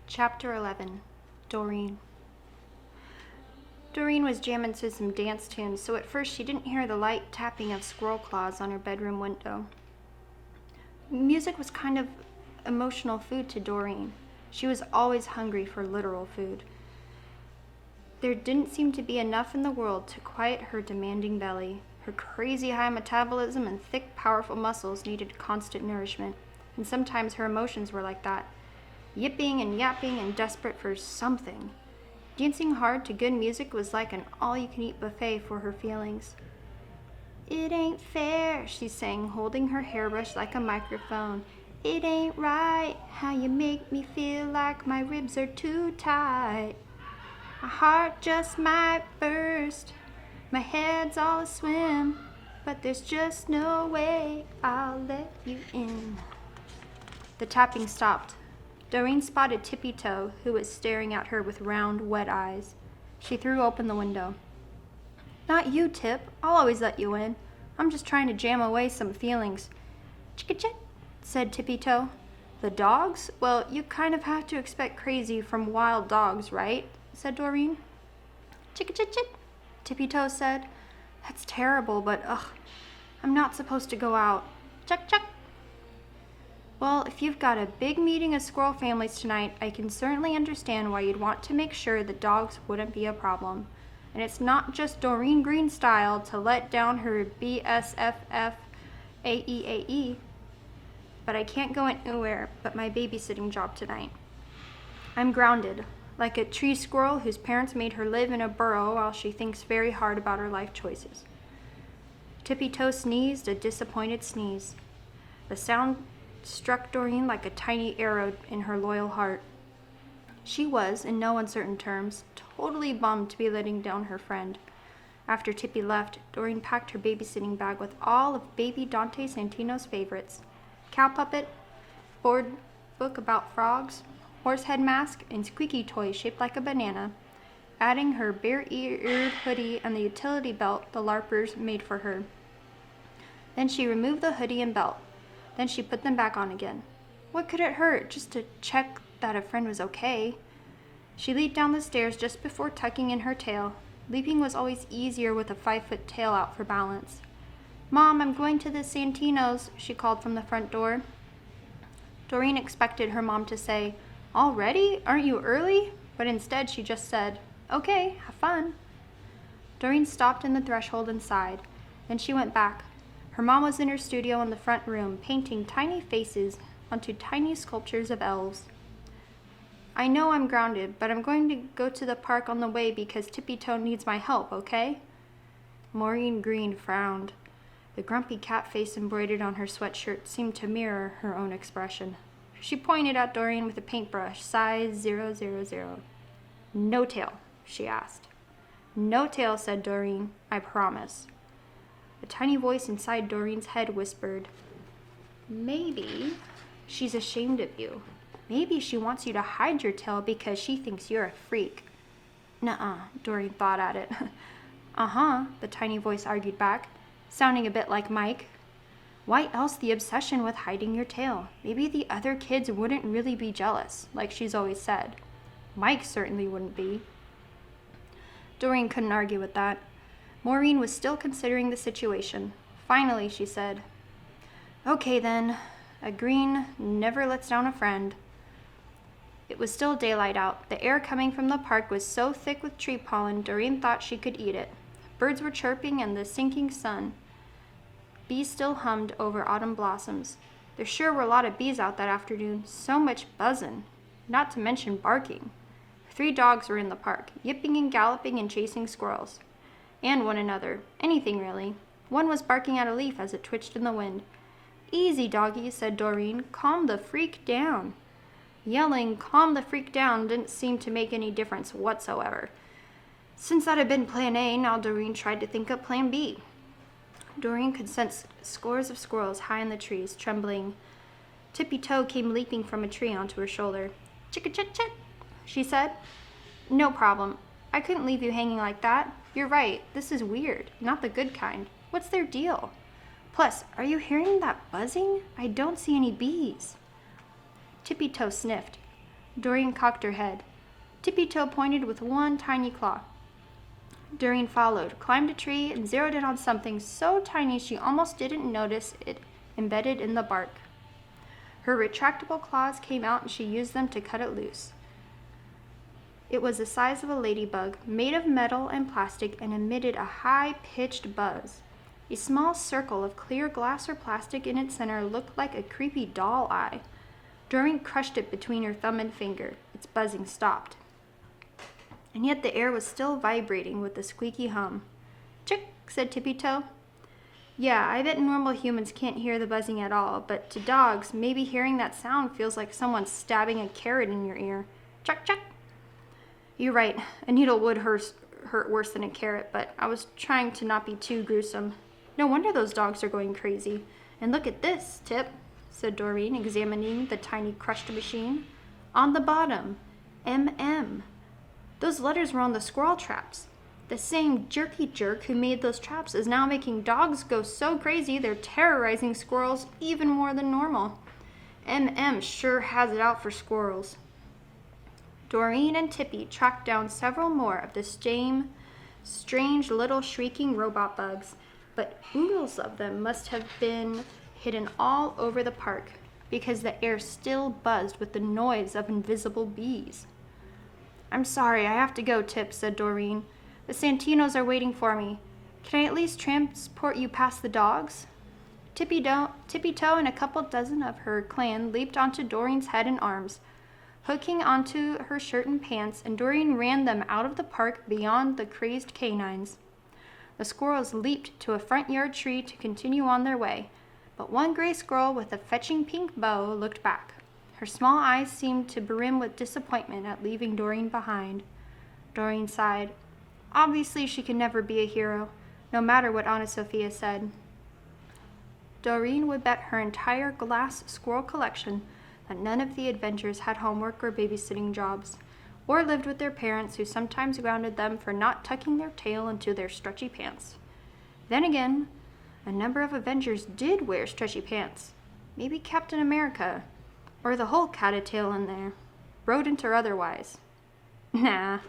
Chapter 11. Doreen. Doreen was jamming to some dance tunes, so at first she didn't hear the light tapping of squirrel claws on her bedroom window. Music was kind of emotional food to Doreen. She was always hungry for literal food. There didn't seem to be enough in the world to quiet her demanding belly. Her crazy high metabolism and thick, powerful muscles needed constant nourishment, and sometimes her emotions were like that. Yipping and yapping and desperate for something. Dancing hard to good music was like an all-you-can-eat buffet for her feelings. "It ain't fair," she sang, holding her hairbrush like a microphone. "It ain't right how you make me feel like my ribs are too tight. My heart just might burst. My head's all a swim, but there's just no way I'll let you in." The tapping stopped. Doreen spotted Tippy Toe, who was staring at her with round, wet eyes. She threw open the window. "Not you, Tip. I'll always let you in. I'm just trying to jam away some feelings." "Chick-a-chick," said Tippy Toe. "The dogs? Well, you kind of have to expect crazy from wild dogs, right?" said Doreen. "Chick-a-chick-chick," Tippy Toe said. "That's terrible, but I'm not supposed to go out." "Chuck-chuck." "Well, if you've got a big meeting of squirrel families tonight, I can certainly understand why you'd want to make sure the dogs wouldn't be a problem. And it's not just Doreen Green style to let down her BSFF AEAE. But I can't go anywhere but my babysitting job tonight. I'm grounded, like a tree squirrel whose parents made her live in a burrow while she thinks very hard about her life choices." Tippy Toe sneezed a disappointed sneeze. The sound struck Doreen like a tiny arrow in her loyal heart. She was, in no uncertain terms, totally bummed to be letting down her friend. After Tippy left, Doreen packed her babysitting bag with all of baby Dante Santino's favorites: cow puppet, board book about frogs, horsehead mask, and squeaky toy shaped like a banana, adding her bare-eared hoodie and the utility belt the LARPers made for her. Then she removed the hoodie and belt. Then she put them back on again. What could it hurt, just to check that a friend was okay? She leaped down the stairs just before tucking in her tail. Leaping was always easier with a 5-foot tail out for balance. "Mom, I'm going to the Santinos," she called from the front door. Doreen expected her mom to say, "Already? Aren't you early?" But instead she just said, "Okay, have fun." Doreen stopped in the threshold and sighed. Then she went back. Her mom was in her studio in the front room, painting tiny faces onto tiny sculptures of elves. "I know I'm grounded, but I'm going to go to the park on the way because Tippy Toe needs my help, okay?" Maureen Green frowned. The grumpy cat face embroidered on her sweatshirt seemed to mirror her own expression. She pointed at Doreen with a paintbrush, size 000. "No tail?" she asked. "No tail," said Doreen. "I promise." A tiny voice inside Doreen's head whispered, "Maybe she's ashamed of you. Maybe she wants you to hide your tail because she thinks you're a freak." "Nuh-uh," Doreen thought at it. "Uh-huh," the tiny voice argued back, sounding a bit like Mike. "Why else the obsession with hiding your tail? Maybe the other kids wouldn't really be jealous, like she's always said. Mike certainly wouldn't be." Doreen couldn't argue with that. Maureen was still considering the situation. Finally, she said, "Okay then, a green never lets down a friend." It was still daylight out. The air coming from the park was so thick with tree pollen, Doreen thought she could eat it. Birds were chirping in the sinking sun. Bees still hummed over autumn blossoms. There sure were a lot of bees out that afternoon. So much buzzin', not to mention barking. 3 dogs were in the park, yipping and galloping and chasing squirrels. And one another. Anything, really. One was barking at a leaf as it twitched in the wind. "Easy, doggy," said Doreen. "Calm the freak down." Yelling, "Calm the freak down," didn't seem to make any difference whatsoever. Since that had been plan A, now Doreen tried to think up plan B. Doreen could sense scores of squirrels high in the trees, trembling. Tippy Toe came leaping from a tree onto her shoulder. "Chick-a-chick-chick," she said. "No problem. I couldn't leave you hanging like that. You're right, this is weird, not the good kind. What's their deal? Plus, are you hearing that buzzing? I don't see any bees." Tippy Toe sniffed. Doreen cocked her head. Tippy-Toe pointed with one tiny claw. Doreen followed, climbed a tree, and zeroed in on something so tiny she almost didn't notice it embedded in the bark. Her retractable claws came out and she used them to cut it loose. It was the size of a ladybug, made of metal and plastic, and emitted a high-pitched buzz. A small circle of clear glass or plastic in its center looked like a creepy doll eye. Doreen crushed it between her thumb and finger. Its buzzing stopped. And yet the air was still vibrating with a squeaky hum. "Chick," said Tippy-Toe. "Yeah, I bet normal humans can't hear the buzzing at all, but to dogs, maybe hearing that sound feels like someone stabbing a carrot in your ear. Chuck, chuck." "You're right. A needle would hurt worse than a carrot, but I was trying to not be too gruesome. No wonder those dogs are going crazy. And look at this, Tip," said Doreen, examining the tiny crushed machine. "On the bottom, MM. Those letters were on the squirrel traps. The same jerky jerk who made those traps is now making dogs go so crazy they're terrorizing squirrels even more than normal. MM sure has it out for squirrels." Doreen and Tippy tracked down several more of the same strange little shrieking robot bugs, but oodles of them must have been hidden all over the park because the air still buzzed with the noise of invisible bees. "I'm sorry, I have to go, Tip," said Doreen. "The Santinos are waiting for me. Can I at least transport you past the dogs?" Tippy-Toe and a couple dozen of her clan leaped onto Doreen's head and arms, hooking onto her shirt and pants, and Doreen ran them out of the park beyond the crazed canines. The squirrels leaped to a front yard tree to continue on their way, but one gray squirrel with a fetching pink bow looked back. Her small eyes seemed to brim with disappointment at leaving Doreen behind. Doreen sighed. Obviously she could never be a hero, no matter what Aunt Sophia said. Doreen would bet her entire glass squirrel collection that none of the adventures had homework or babysitting jobs, or lived with their parents who sometimes grounded them for not tucking their tail into their stretchy pants. Then again, a number of Avengers did wear stretchy pants. Maybe Captain America, or the Hulk had a tail in there, rodent or otherwise. Nah,